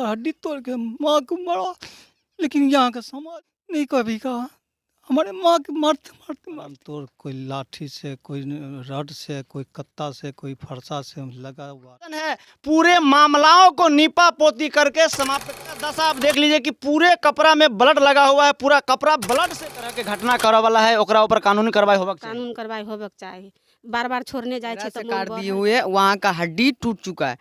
हड्डी तोड़ के माँ को मरा, लेकिन यहाँ का समाज नहीं कभी कहा। हमारे माँ के मरते मरते मरते तोड़, कोई लाठी से, कोई रड से, कोई कत्ता से, कोई फरसा से लगा हुआ है। पूरे मामलाओं को नीपा पोती करके समाप्त कर। दशा आप देख लीजिए कि पूरे कपड़ा में ब्लड लगा हुआ है, पूरा कपड़ा ब्लड से तरह के घटना करे वाला है। ओकरा ऊपर कानूनी कार्रवाई होबक चाहिए। कानून कार्रवाई होबक चाहिए। बार बार छोड़ने जाए छे से तो काट दिए हुए, वहाँ का हड्डी टूट चुका है,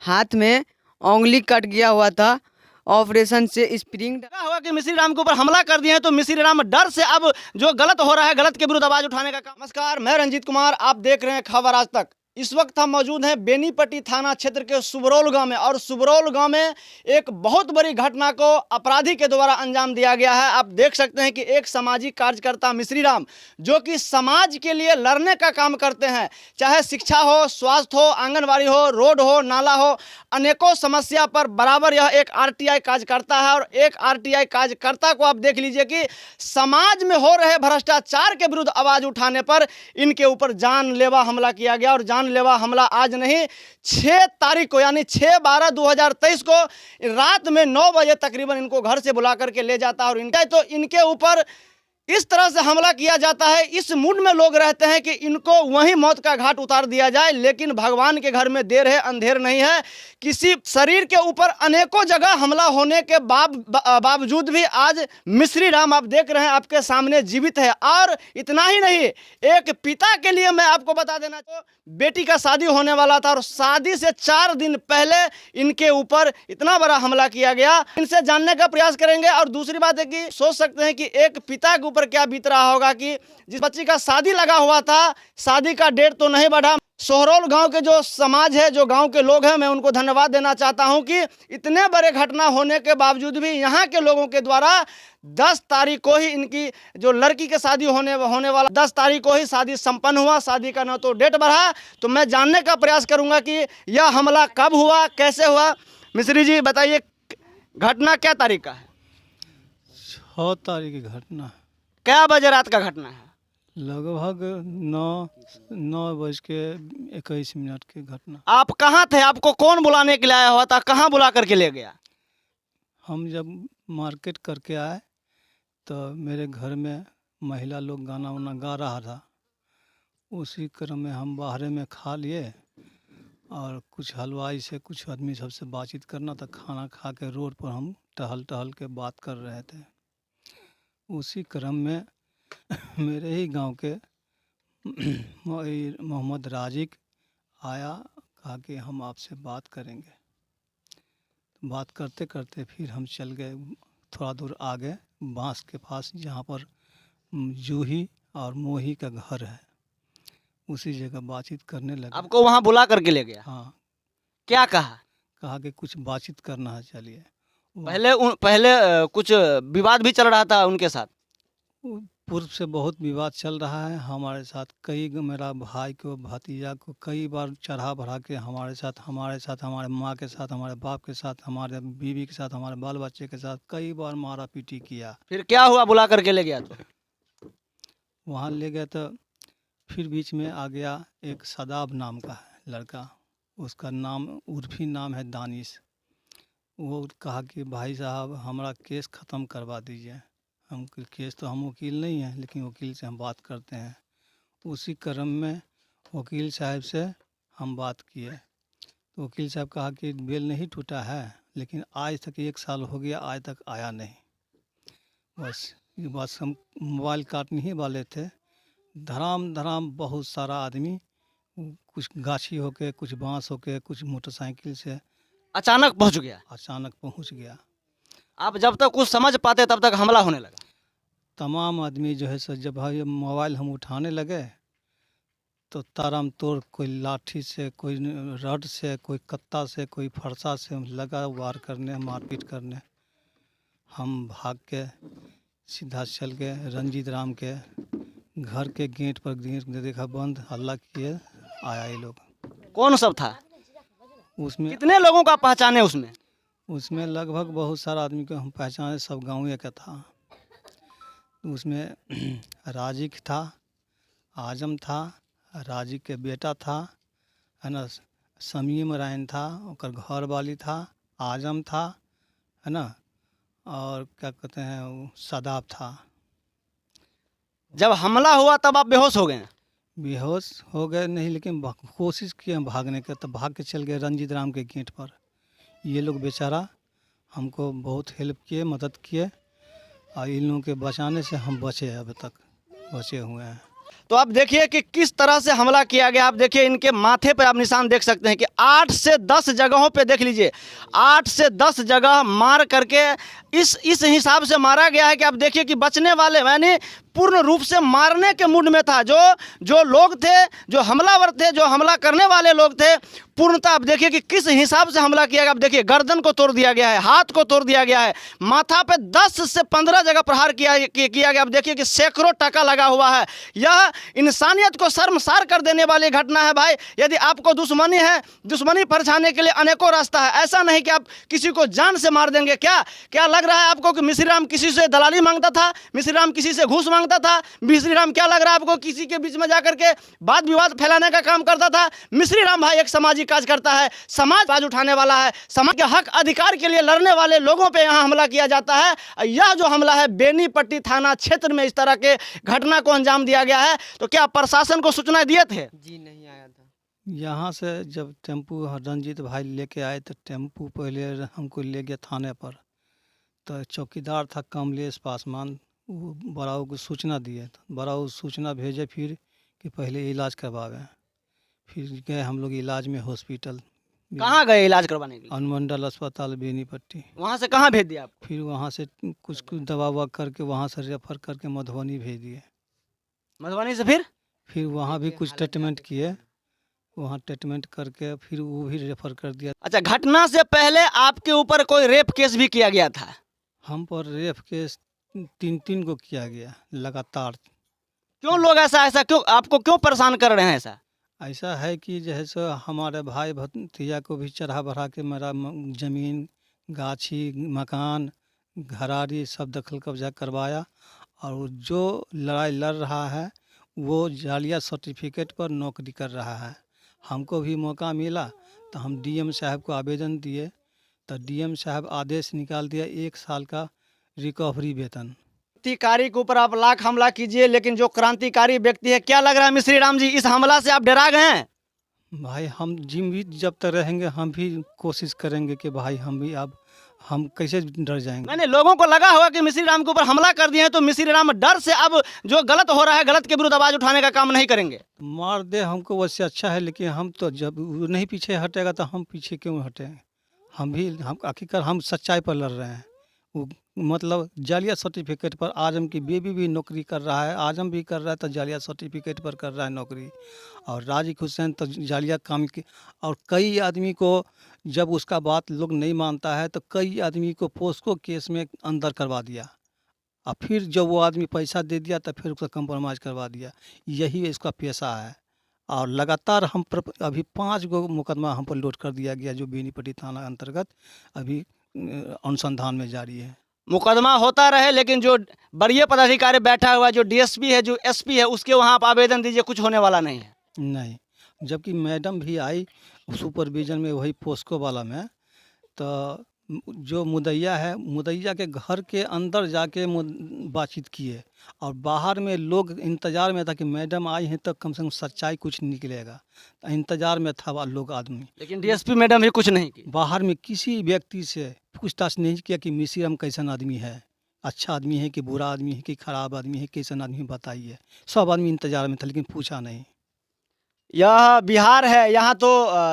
हाथ में उंगली कट गया हुआ था, ऑपरेशन से स्प्रिंग। क्या हुआ कि मिश्री राम के ऊपर हमला कर दिए हैं, तो मिश्री राम डर से अब जो गलत हो रहा है, गलत के विरुद्ध आवाज उठाने का काम। नमस्कार, मैं रंजीत कुमार, आप देख रहे हैं खबर आज तक। इस वक्त हम मौजूद हैं बेनीपट्टी थाना क्षेत्र के सुबरौल गांव में, और सुबरौल गांव में एक बहुत बड़ी घटना को अपराधी के द्वारा अंजाम दिया गया है। आप देख सकते हैं कि एक सामाजिक कार्यकर्ता मिश्री राम, जो कि समाज के लिए लड़ने का काम करते हैं, चाहे शिक्षा हो, स्वास्थ्य हो, आंगनबाड़ी हो, रोड हो, नाला हो, अनेकों समस्या पर बराबर यह एक आरटीआई कार्यकर्ता है। और एक आरटीआई कार्यकर्ता को आप देख लीजिए कि समाज में हो रहे भ्रष्टाचार के विरुद्ध आवाज उठाने पर इनके ऊपर जानलेवा हमला किया गया। और जानलेवा हमला आज नहीं, 6 तारीख को, यानी 6/12/2023 को रात में 9 बजे तकरीबन इनको घर से बुला करके ले जाता है। और इनके ऊपर इस तरह से हमला किया जाता है, इस मूड में लोग रहते हैं कि इनको वहीं मौत का घाट उतार दिया जाए। लेकिन भगवान के घर में देर है अंधेर नहीं है। किसी शरीर के ऊपर अनेकों जगह हमला होने के बावजूद भी आज मिश्री राम आप देख रहे हैं आपके सामने जीवित है। और इतना ही नहीं, एक पिता के लिए मैं आपको बता देना, तो बेटी का शादी होने वाला था, और शादी से 4 दिन पहले इनके ऊपर इतना बड़ा हमला किया गया। इनसे जानने का प्रयास करेंगे। और दूसरी बात है कि सोच सकते हैं कि एक पिता के ऊपर क्या बीत रहा होगा कि जिस बच्ची का शादी लगा हुआ था, शादी का डेट तो नहीं बढ़ा। सोहरौल गांव के जो समाज है, जो गांव के लोग हैं, मैं उनको धन्यवाद देना चाहता हूं कि इतने बड़े घटना होने के बावजूद भी यहाँ के लोगों के द्वारा 10 तारीख को ही इनकी जो लड़की के शादी होने वाला 10 तारीख को ही शादी संपन्न हुआ। शादी का न तो डेट बढ़ा। तो मैं जानने का प्रयास करूंगा कि यह हमला कब हुआ, कैसे हुआ। मिश्री जी बताइए, घटना क्या तारीख का है? 6 तारीख की घटना है। क्या बजे रात का घटना है? लगभग 9:21 की घटना। आप कहाँ थे? आपको कौन बुलाने के लिए आया हुआ था? कहाँ बुला करके ले गया? हम जब मार्केट करके आए तो मेरे घर में महिला लोग गाना वाना गा रहा था। उसी क्रम में हम बाहर में खा लिए, और कुछ हलवाई से, कुछ आदमी सबसे बातचीत करना था। खाना खा के रोड पर हम टहल के बात कर रहे थे। उसी क्रम में मेरे ही गांव के मोहम्मद राजिक आया, कहा कि हम आपसे बात करेंगे। बात करते करते फिर हम चल गए थोड़ा दूर आगे, बांस के पास, जहाँ पर जूही और मोही का घर है। उसी जगह बातचीत करने लगे। आपको वहाँ बुला करके ले गया? हाँ। क्या कहा? कहा कि कुछ बातचीत करना है, चलिए। पहले कुछ विवाद भी चल रहा था उनके साथ? पूर्व से बहुत विवाद चल रहा है हमारे साथ। मेरा भाई को, भतीजा को कई बार चढ़ा बढ़ा के हमारे साथ, हमारे माँ के साथ, हमारे बाप के साथ, हमारे बीवी के साथ, हमारे बाल बच्चे के साथ कई बार मारा पीटी किया। फिर क्या हुआ बुला करके ले गया तो? वहाँ ले गए तो फिर बीच में आ गया एक सदाब नाम का है लड़का, उसका नाम उर्फी नाम है दानिश। वो कहा कि भाई साहब हमारा केस ख़त्म करवा दीजिए। हम केस तो हम वकील नहीं हैं, लेकिन वकील से हम बात करते हैं। उसी क्रम में वकील साहब से हम बात किए, तो वकील साहब कहा कि बेल नहीं टूटा है, लेकिन आज तक 1 साल हो गया, आज तक आया नहीं। बस हम मोबाइल काटने ही वाले थे। धड़ाम बहुत सारा आदमी, कुछ गाछी होके, कुछ बांस होके, कुछ मोटरसाइकिल से अचानक पहुंच गया? अचानक पहुंच गया। आप जब तक कुछ समझ पाते तब तक हमला होने लगा? तमाम आदमी जो है सो, जब भाई मोबाइल हम उठाने लगे तो ताराम तोड़, कोई लाठी से, कोई रड से, कोई कत्ता से, कोई फरसा से लगा वार करने, मारपीट करने। हम भाग के सीधा चल गए रंजीत राम के घर के गेट पर। गेट देखा बंद, हल्ला किए, आया ये लोग। कौन सब था उसमें? कितने लोगों का पहचाने उसमें? उसमें लगभग बहुत सारा आदमी को हम पहचाने, सब गाँव का था। उसमें राजिक था, आजम था, राजिक के बेटा था, है ना, समीम रायन था, और घर वाली था, आजम था, है ना, और क्या कहते हैं वो शादाब था। जब हमला हुआ तब आप बेहोश हो गए हैं? बेहोश हो गए नहीं, लेकिन कोशिश किए हम भागने का, तब भाग के चल गए रंजीत राम के गेट पर। ये लोग बेचारा हमको बहुत हेल्प किए, मदद किए, और इन लोगों के बचाने से हम बचे, अब तक बचे हुए हैं। तो आप देखिए कि किस तरह से हमला किया गया। आप देखिए इनके माथे पर आप निशान देख सकते हैं कि 8 से 10 जगहों पे देख लीजिए, 8 से 10 जगह मार करके इस हिसाब से मारा गया है कि आप देखिए कि बचने वाले यानी पूर्ण रूप से मारने के मूड में था। जो लोग थे, जो हमलावर थे, जो हमला करने वाले लोग थे, पूर्णतः आप देखिए कि किस हिसाब से हमला किया गया। आप देखिए गर्दन को तोड़ दिया गया है, हाथ को तोड़ दिया गया है, माथा पे 10 से 15 जगह प्रहार किया गया। आप देखिए कि सैकड़ों टाका लगा हुआ है। यह इंसानियत को शर्मसार कर देने वाली घटना है भाई। यदि आपको दुश्मनी है, दुश्मनी परछाने के लिए अनेकों रास्ता है। ऐसा नहीं कि आप किसी को जान से मार देंगे। क्या लग रहा है आपको कि मिश्री राम किसी से दलाली मांगता था? मिश्री राम किसी से घूस मांगता था? मिश्री राम क्या लग रहा है आपको किसी के बीच में जाकर के वाद विवाद फैलाने का काम करता था? मिश्री राम भाई एक सामाजिक काज करता है, समाज आवाज उठाने वाला है, समाज के हक अधिकार के लिए लड़ने वाले लोगों पे यहाँ हमला किया जाता है। यह जो हमला है बेनीपट्टी थाना क्षेत्र में इस तरह के घटना को अंजाम दिया गया है। तो क्या प्रशासन को सूचना दिए थे? जी नहीं आया था। यहाँ से जब टेम्पू रंजीत भाई लेके आए तो टेम्पू पहले हमको ले गया थाने पर, तो चौकीदार था कमलेश पासवान, वो बड़ाऊ को सूचना दिए, तो बड़ाऊ सूचना भेजे फिर कि पहले इलाज करवावें। फिर गए हम लोग इलाज में हॉस्पिटल, कहाँ गए इलाज करवाने के लिए? अनुमंडल अस्पताल बेनीपट्टी। वहाँ से कहाँ भेज दिया आपको? फिर वहाँ से कुछ दवा ववा करके वहाँ से रेफर करके मधुबनी भेज दिए। मधुबनी से फिर वहाँ भी कुछ ट्रीटमेंट किए, वहाँ ट्रीटमेंट करके फिर वो भी रेफर कर दिया। अच्छा, घटना से पहले आपके ऊपर कोई रेप केस भी किया गया था? हम पर रेप केस 3 को किया गया लगातार। क्यों लोग ऐसा क्यों आपको क्यों परेशान कर रहे हैं? ऐसा है कि जैसे हमारे भाई भतीजा को भी चढ़ा बढ़ा के मेरा ज़मीन, गाछी, मकान, घरारी सब दखल कब्जा करवाया, और वो जो लड़ाई लड़ रहा है वो जालिया सर्टिफिकेट पर नौकरी कर रहा है। हमको भी मौका मिला तो हम डीएम साहब को आवेदन दिए, तो डीएम साहब आदेश निकाल दिया 1 साल का रिकवरी वेतन। क्रांतिकारी के ऊपर आप लाख हमला कीजिए, लेकिन जो क्रांतिकारी व्यक्ति है, क्या लग रहा है मिश्री राम जी इस हमला से आप डरा गए हैं? भाई हम जीवित जब तक रहेंगे हम भी कोशिश करेंगे कि भाई हम कैसे डर जाएंगे। मैंने लोगों को लगा होगा कि मिश्री राम के ऊपर हमला कर दिए हैं तो मिश्री राम डर से अब जो गलत हो रहा है, गलत के विरुद्ध आवाज उठाने का काम नहीं करेंगे। मार दे हमको वैसे अच्छा है, लेकिन हम तो जब वो नहीं पीछे हटेगा तो हम पीछे क्यों हटेंगे? हम आखिरकार हम सच्चाई पर लड़ रहे हैं। वो मतलब जालिया सर्टिफिकेट पर आजम की बेबी भी नौकरी कर रहा है, आजम भी कर रहा है तो जालिया सर्टिफिकेट पर कर रहा है नौकरी, और राजिक हुसैन तो जालिया काम की। और कई आदमी को जब उसका बात लोग नहीं मानता है तो कई आदमी को पोस्को केस में अंदर करवा दिया, और फिर जब वो आदमी पैसा दे दिया तो फिर उसका कंप्रोमाइज़ करवा दिया। यही इसका पेशा है, और लगातार हम पर अभी 5 गो मुकदमा हम पर लोड कर दिया गया, जो बेनीपट्टी थाना अंतर्गत अभी अनुसंधान में जारी है। मुकदमा होता रहे, लेकिन जो वरीय पदाधिकारी बैठा हुआ है, जो डीएसपी है, जो एसपी है, उसके वहाँ आप आवेदन दीजिए, कुछ होने वाला नहीं है। नहीं, जबकि मैडम भी आई सुपरविजन में, वही पोस्को वाला में, तो जो मुदैया है, मुदैया के घर के अंदर जाके बातचीत किए, और बाहर में लोग इंतज़ार में था कि मैडम आई हैं तो कम से कम सच्चाई कुछ निकलेगा, तो इंतज़ार में था वो लोग आदमी। लेकिन डीएसपी मैडम भी कुछ नहीं की। बाहर में किसी व्यक्ति से पूछताछ नहीं किया कि मिश्री राम कैसन आदमी है, अच्छा आदमी है कि बुरा आदमी है कि खराब आदमी है, कैसन आदमी बताइए। सब आदमी इंतज़ार में था, लेकिन पूछा नहीं। यह बिहार है, यहाँ तो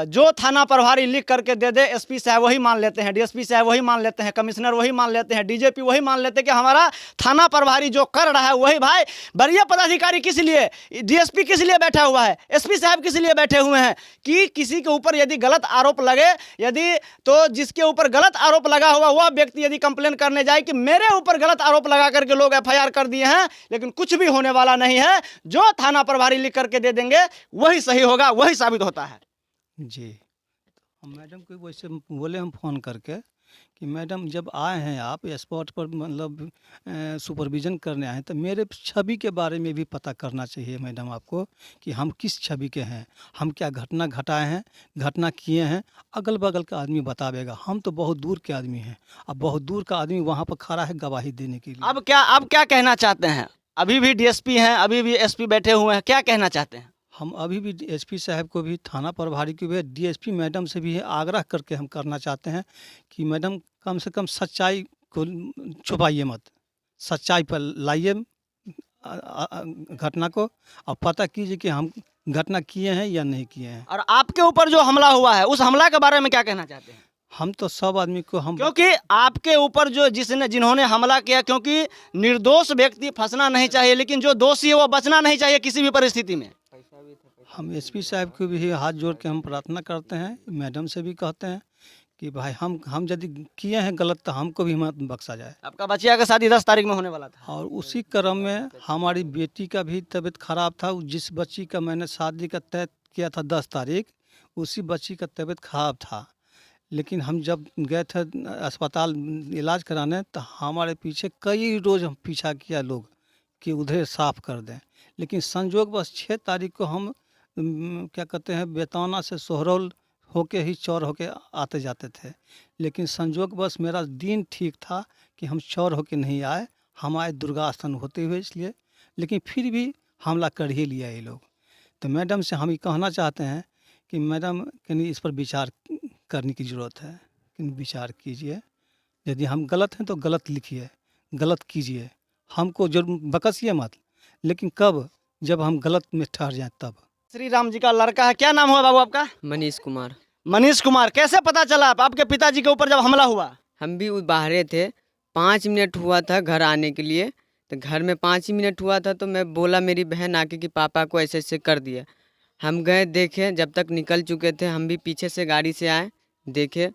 जो थाना प्रभारी लिख करके दे दे, एसपी साहब वही मान लेते हैं, डीएसपी साहब वही मान लेते हैं, कमिश्नर वही मान लेते हैं, डीजीपी वही मान लेते हैं कि हमारा थाना प्रभारी जो कर रहा है वही। भाई वरीय पदाधिकारी किस लिए, डीएसपी किस लिए बैठा हुआ है, एसपी साहब किस लिए बैठे हुए हैं कि किसी के ऊपर यदि गलत आरोप लगे, यदि तो जिसके ऊपर गलत आरोप लगा हुआ वह व्यक्ति यदि कंप्लेन करने जाए कि मेरे ऊपर गलत आरोप लगा करके लोग एफआईआर कर दिए हैं, लेकिन कुछ भी होने वाला नहीं है। जो थाना प्रभारी लिख करके दे देंगे वही सही होगा, वही साबित होता है। जी, हम मैडम को वैसे बोले हम फ़ोन करके कि मैडम जब आए हैं आप स्पॉट पर, मतलब सुपरविज़न करने आए हैं, तो मेरे छवि के बारे में भी पता करना चाहिए मैडम आपको, कि हम किस छवि के हैं, हम क्या घटना घटाए हैं, घटना किए हैं। अगल-बगल का आदमी बतावेगा, हम तो बहुत दूर के आदमी हैं। अब बहुत दूर का आदमी वहाँ पर खड़ा है गवाही देने के लिए। अब क्या कहना चाहते हैं? अभी भी डीएसपी हैं, अभी भी एसपी बैठे हुए हैं, क्या कहना चाहते हैं? हम अभी भी एसपी साहब को भी, थाना प्रभारी को भी, डीएसपी मैडम से भी आग्रह करके हम करना चाहते हैं कि मैडम कम से कम सच्चाई को छुपाइए मत, सच्चाई पर लाइए घटना को, और पता कीजिए कि हम घटना किए हैं या नहीं किए हैं। और आपके ऊपर जो हमला हुआ है, उस हमला के बारे में क्या कहना चाहते हैं? हम तो सब आदमी को हम, क्योंकि आपके ऊपर जो जिन्होंने हमला किया, क्योंकि निर्दोष व्यक्ति फंसना नहीं चाहिए, लेकिन जो दोषी है वो बचना नहीं चाहिए किसी भी परिस्थिति में। हम एसपी साहब को भी हाथ जोड़ के हम प्रार्थना करते हैं, मैडम से भी कहते हैं कि भाई हम यदि किए हैं गलत तो हमको भी मत बख्शा जाए। आपका बचिया का शादी 10 तारीख में होने वाला था, और उसी क्रम में हमारी बेटी का भी तबीयत खराब था। जिस बच्ची का मैंने शादी का तय किया था 10 तारीख, उसी बच्ची का तबीयत खराब था। लेकिन हम जब गए थे अस्पताल इलाज कराने, तो हमारे पीछे कई रोज़ हम पीछा किया लोग कि उधर साफ़ कर दें। लेकिन संजोग बस 6 तारीख को हम क्या कहते हैं, बेतौना से सोहरौल होके ही चौर होके आते जाते थे। लेकिन संजोग बस मेरा दिन ठीक था कि हम चौर होके नहीं आए, हम आए दुर्गा स्थान होते हुए, इसलिए। लेकिन फिर भी हमला कर ही लिया ये लोग। तो मैडम से हम ये कहना चाहते हैं कि मैडम कहीं इस पर विचार करने की ज़रूरत है, कहीं विचार कीजिए। यदि हम गलत हैं तो गलत लिखिए, गलत कीजिए, हमको जरूर बकसिए मत, लेकिन कब, जब हम गलत में ठहर जाएं तब। श्री राम जी का लड़का है, क्या नाम हुआ बाबू आपका? मनीष कुमार। मनीष कुमार। कैसे पता चला आपके पिताजी के ऊपर जब हमला हुआ? हम भी बाहरे थे, 5 मिनट हुआ था घर आने के लिए, तो घर में 5 ही मिनट हुआ था, तो मैं बोला मेरी बहन आके कि पापा को ऐसे ऐसे कर दिया। हम गए देखे, जब तक निकल चुके थे, हम भी पीछे से गाड़ी से आए, देखे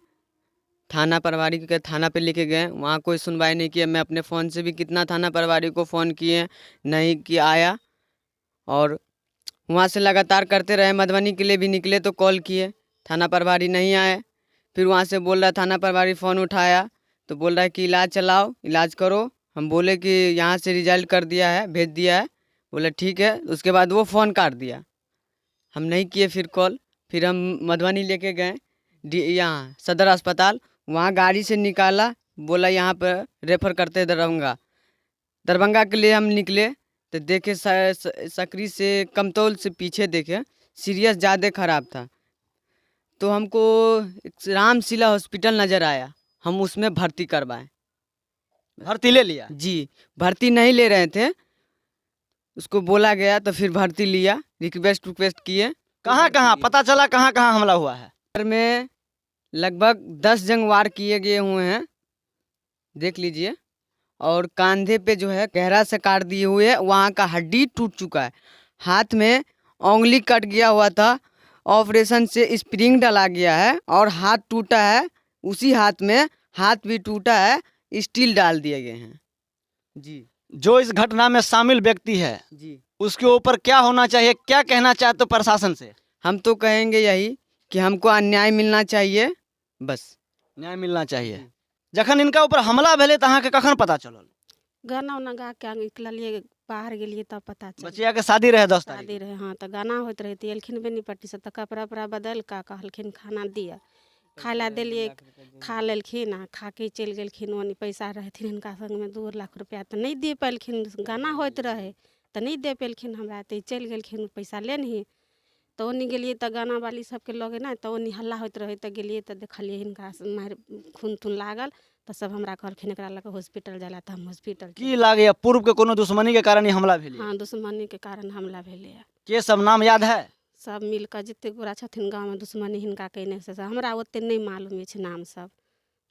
थाना प्रभारी के थाना पे लेके गए, वहाँ कोई सुनवाई नहीं किया। मैं अपने फ़ोन से भी कितना थाना प्रभारी को फ़ोन किए, नहीं कि आया। और वहाँ से लगातार करते रहे, मधुबनी के लिए भी निकले तो कॉल किए, थाना प्रभारी नहीं आए। फिर वहाँ से बोल रहा, थाना प्रभारी फ़ोन उठाया तो बोल रहा है कि इलाज चलाओ, इलाज करो। हम बोले कि यहाँ से रिजल्ट कर दिया है, भेज दिया है। बोला ठीक है। उसके बाद वो फ़ोन काट दिया, हम नहीं किए फिर कॉल। फिर हम मधुबनी लेके गए यहाँ सदर अस्पताल, वहाँ गाड़ी से निकाला, बोला यहाँ पर रेफ़र करते दरभंगा। दरभंगा के लिए हम निकले तो देखे सकरी से कमतौल से पीछे देखे सीरियस ज़्यादा ख़राब था, तो हमको रामशिला हॉस्पिटल नज़र आया, हम उसमें भर्ती करवाएं। भर्ती ले लिया? जी, भर्ती नहीं ले रहे थे, उसको बोला गया तो फिर भर्ती लिया, रिक्वेस्ट किए। कहाँ पता चला कहाँ हमला हुआ है? घर में लगभग 10 जंग वार किए गए हुए हैं, देख लीजिए। और कंधे पे जो है गहरा से काट दिए हुए है, वहाँ का हड्डी टूट चुका है। हाथ में उंगली कट गया हुआ था, ऑपरेशन से स्प्रिंग डाला गया है और हाथ टूटा है, उसी हाथ में हाथ भी टूटा है, स्टील डाल दिए गए हैं। जी, जो इस घटना में शामिल व्यक्ति है जी, उसके ऊपर क्या होना चाहिए, क्या कहना चाहते हो प्रशासन से? हम तो कहेंगे यही कि हमको अन्याय मिलना चाहिए, बस न्याय मिलना चाहिए। जखन इनका ऊपर हमला भेले तो अहाँके कखन पता चलल? गाना उना गा के निकलिए बाहर गेलिए तब पता चल। बचिया के शादी रहे 10 तारीख। शादी रहे, हाँ, तो गाना होत रहे, तो एलखिन बेनीपट्टी से, तो कपड़ा उपड़ा बदल का कहलखिन खाना दिया, खाए ला दिलिए, खा लेलखिन, आ खा के चलि गेलखिन। ओनी पैसा रहथिन हिनका संग में 2 लाख रुपया, तो नहीं दे पैलखिन, गाना होइत रहे तो नहीं दे पेलखिन हमरा, तो चलि गेलखिन पैसा लेनही। तो ओनी गेलिए तो गाना वाली सबके लगे ना, तो ओनी हल्ला होइत रहे, तो गेलिए तो देखलिए हिनका मारि खून तून लागल, तो सब हमरा कहलखिन एकरा लगे हॉस्पिटल जाला, तो हम हॉस्पिटल। की लागैया पूर्व के कोनो दुश्मनी के कारण ही हमला भेल? हाँ, दुश्मनी के कारण हमला भेलै। के सब नाम याद है? सब मिलकर जते गोरा छथिन गाँव में दुश्मनी हिनका कयने से हमरा ओते नहीं मालूम अछि नाम सब।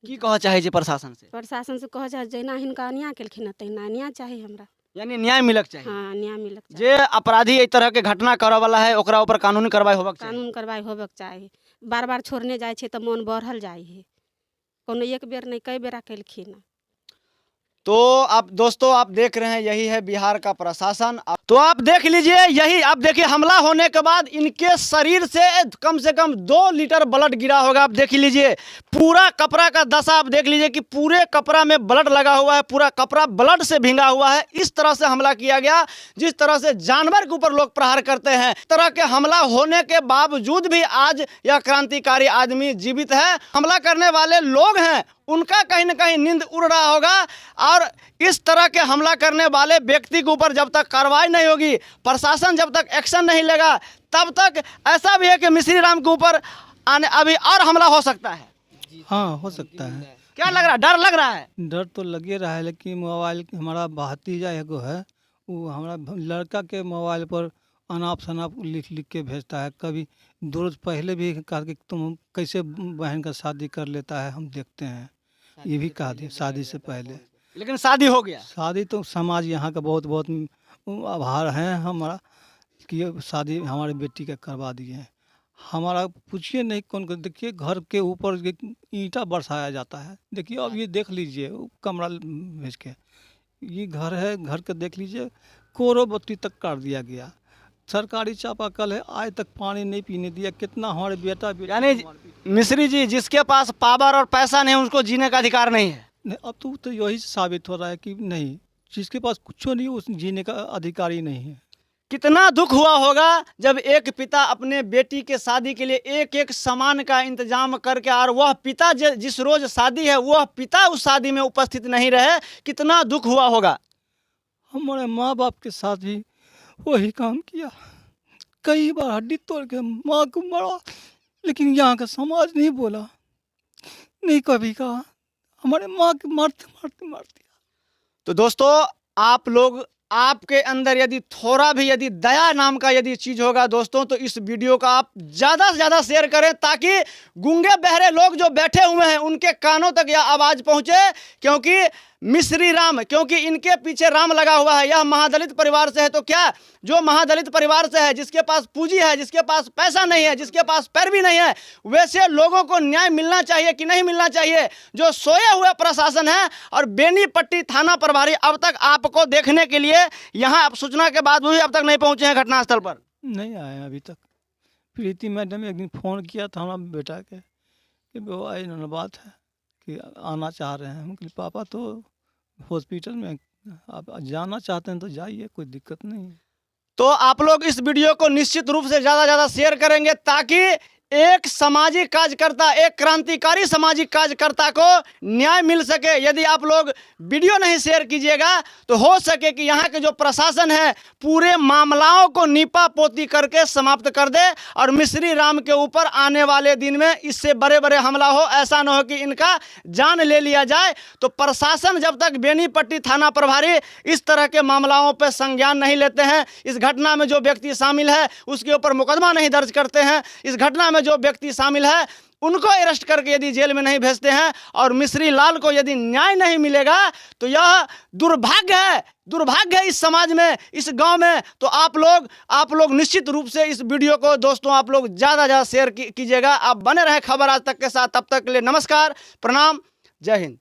की कह चाहे छी प्रशासन से? प्रशासन से कह चाहे जहिना हिनका अन्याय केलखिन तहिना न्याय चाही हमरा। यानी न्याय मिलक चाहिए। हाँ, न्याय मिलक चाही। जे अपराधी एहि तरह के घटना करऽ वाला है ओकरा ऊपर कानूनी कार्रवाई होबक चाहिए। कानून कार्रवाई होबक चाही। बार बार छोड़ने जाइ छै तऽ मोन बढ़ल जाइ है, कोनो एक बेर नहीं कई बेरा केलखिन। तो आप दोस्तों आप देख रहे हैं, यही है बिहार का प्रशासन। तो तो आप देख लीजिए, यही आप देखिए, हमला होने के बाद इनके शरीर से कम 2 लीटर ब्लड गिरा होगा। आप देख लीजिए पूरा कपड़ा का दशा, आप देख लीजिए कि पूरे कपड़ा में ब्लड लगा हुआ है, पूरा कपड़ा ब्लड से भींगा हुआ है। इस तरह से हमला किया गया, जिस तरह से जानवर के ऊपर लोग प्रहार करते हैं। इस तरह के हमला होने के बावजूद भी आज यह क्रांतिकारी आदमी जीवित है। हमला करने वाले लोग हैं, उनका कहीं ना कहीं नींद उड़ रहा होगा। और इस तरह के हमला करने वाले व्यक्ति के ऊपर जब तक कार्रवाई नहीं होगी, प्रशासन जब तक एक्शन नहीं लेगा, तब तक ऐसा भी है कि मिश्री राम के ऊपर अभी और हमला हो सकता है। हाँ, हो सकता है। क्या लग रहा है? डर लग रहा है? डर तो लगे रहा है, लेकिन मोबाइल हमारा भतीजा एगो है, वो हमारा लड़का के मोबाइल पर अनाप शनाप लिख लिख के भेजता है। कभी 2 रोज पहले भी कहा कि तुम कैसे बहन का शादी कर लेता है, हम देखते हैं। ये भी कहा थी शादी से पहले। लेकिन शादी हो गया। शादी तो समाज यहाँ का बहुत बहुत आभार है हमारा कि ये शादी हमारे बेटी का करवा दिए हैं। हमारा पूछिए नहीं कौन को, देखिए घर के ऊपर ईंटा बरसाया जाता है। देखिए अब ये देख लीजिए, वो कमरा भेज के, ये घर है, घर के देख लीजिए, कोरो बत्ती तक काट दिया गया। सरकारी चापाकल है, आज तक पानी नहीं पीने दिया। कितना हमारे बेटा यानी मिश्री जी, जिसके पास पावर और पैसा नहीं, उसको जीने का अधिकार नहीं है। नहीं, अब तो यही साबित हो रहा है कि नहीं, जिसके पास कुछ नहीं उस जीने का अधिकार ही नहीं है। कितना दुख हुआ होगा जब एक पिता अपने बेटी के शादी के लिए एक एक सामान का इंतजाम करके, और वह पिता जिस रोज शादी है वह पिता उस शादी में उपस्थित नहीं रहे, कितना दुख हुआ होगा। हमारे माँ बाप के साथ भी वही काम किया, कई बार हड्डी तोड़ के माँ को मारा, लेकिन यहाँ का समाज नहीं बोला, नहीं कभी कहा। हमारे माँ के मारते मारते मार दिया। तो दोस्तों, आप लोग, आपके अंदर यदि थोड़ा भी यदि दया नाम का यदि चीज होगा दोस्तों, तो इस वीडियो का आप ज़्यादा से ज़्यादा शेयर करें, ताकि गूंगे बहरे लोग जो बैठे हुए हैं उनके कानों तक यह आवाज़ पहुंचे। क्योंकि मिश्री राम, क्योंकि इनके पीछे राम लगा हुआ है। यह महादलित परिवार से है, तो क्या जो महादलित परिवार से है, जिसके पास पूंजी है, जिसके पास पैसा नहीं है, जिसके पास पैरवी नहीं है, वैसे लोगों को न्याय मिलना चाहिए कि नहीं मिलना चाहिए? जो सोए हुए प्रशासन है और बेनीपट्टी थाना प्रभारी अब तक आपको देखने के लिए यहाँ सूचना के बाद भी अब तक नहीं पहुंचे हैं घटनास्थल पर। नहीं आए अभी तक। प्रीति मैडम एक दिन फ़ोन किया था हमारा बेटा के कि वो आई ना बात है कि आना चाह रहे हैं। हम कहा पापा तो हॉस्पिटल में, आप जाना चाहते हैं तो जाइए, कोई दिक्कत नहीं है। तो आप लोग इस वीडियो को निश्चित रूप से ज़्यादा ज़्यादा शेयर करेंगे, ताकि एक सामाजिक कार्यकर्ता, एक क्रांतिकारी सामाजिक कार्यकर्ता को न्याय मिल सके। यदि आप लोग वीडियो नहीं शेयर कीजिएगा तो हो सके कि यहाँ के जो प्रशासन है पूरे मामलाओं को नीपा पोती करके समाप्त कर दे, और मिश्री राम के ऊपर आने वाले दिन में इससे बड़े बड़े हमला हो। ऐसा न हो कि इनका जान ले लिया जाए। तो प्रशासन जब तक बेनीपट्टी थाना प्रभारी इस तरह के मामलाओं पर संज्ञान नहीं लेते हैं, इस घटना में जो व्यक्ति शामिल है उसके ऊपर मुकदमा नहीं दर्ज करते हैं, इस घटना में जो व्यक्ति शामिल है उनको अरेस्ट करके यदि जेल में नहीं भेजते हैं, और मिश्री लाल को यदि न्याय नहीं मिलेगा, तो यह दुर्भाग्य है, दुर्भाग्य है इस समाज में, इस गांव में। तो आप लोग निश्चित रूप से इस वीडियो को दोस्तों आप लोग ज़्यादा ज़्यादा शेयर कीजिएगा। आप बने रहें खबर आज तक के साथ। तब तक के लिए नमस्कार, प्रणाम, जय हिंद।